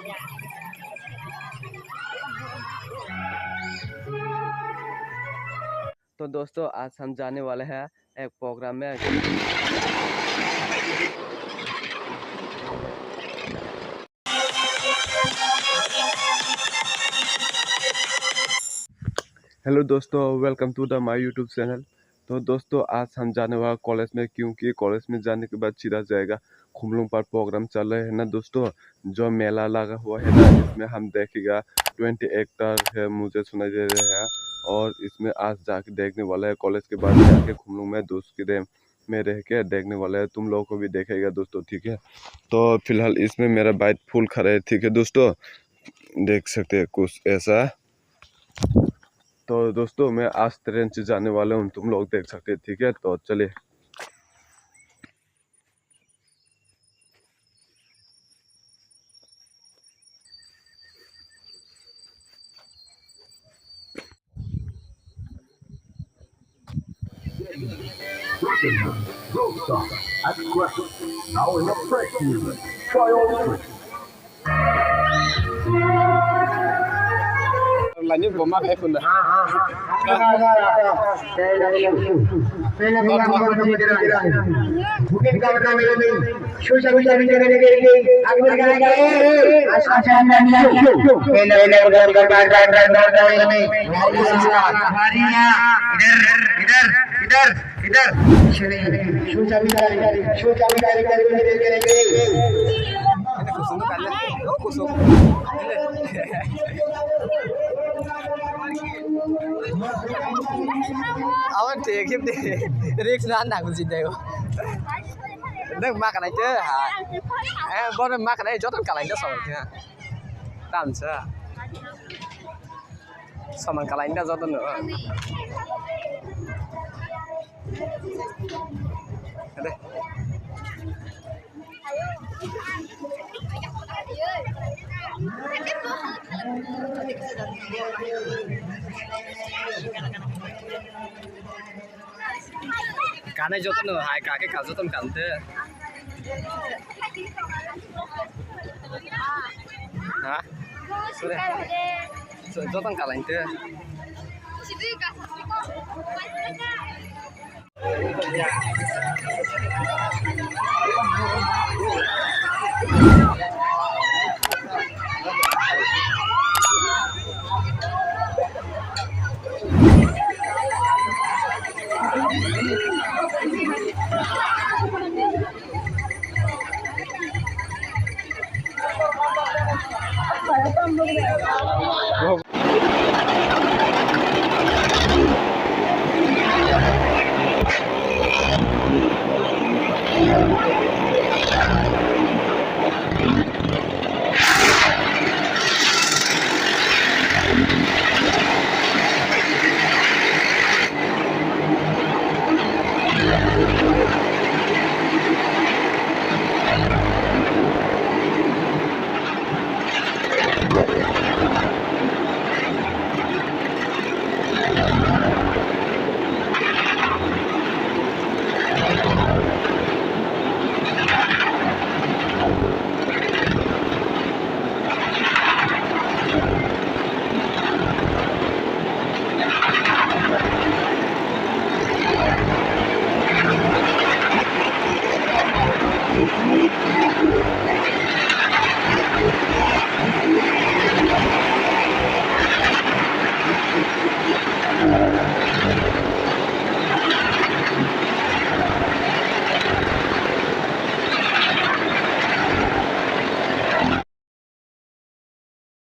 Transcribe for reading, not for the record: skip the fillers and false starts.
तो दोस्तों आज हम जाने वाले हैं एक प्रोग्राम में। हेलो दोस्तों, welcome to the my YouTube channel. तो दोस्तों आज हम जाने वाला कॉलेज में, क्योंकि कॉलेज में जाने के बाद सीधा जाएगा खुमलुंग पर। प्रोग्राम चल रहे हैं ना दोस्तों, जो मेला लगा हुआ है ना, इसमें हम देखेगा 20 एक्टर है, मुझे सुनाई दे रहे हैं। और इसमें आज जाके देखने वाला है। कॉलेज के बाद जाके खुमलुंग में दोस्त के डैम में रह के देखने वाला है। तुम लोगों को भी देखेगा दोस्तों, ठीक है। तो फिलहाल इसमें मेरा बाइक फुल खड़ा है, ठीक है दोस्तों, देख सकते हैं कुछ ऐसा। तो दोस्तों मैं आज ट्रेन से जाने वाला हूँ, तुम लोग देख सकते हैं, ठीक है। तो चलिए। Lanjut bomba kayak kuda. Mungkin kalau kami lebih susah Awan thì khiếp đi riêng nó ăn nào gì đều nước mắc cái này chứ hả em có mắc cái này chốt tất cả lại cho sầu nha tạm chưa sao mà cả lại đã cho tôi nữa đây cá này cho tôi nửa hai cá cái cá cho tôi cắn thế hả cho tôi cắn lạnh thế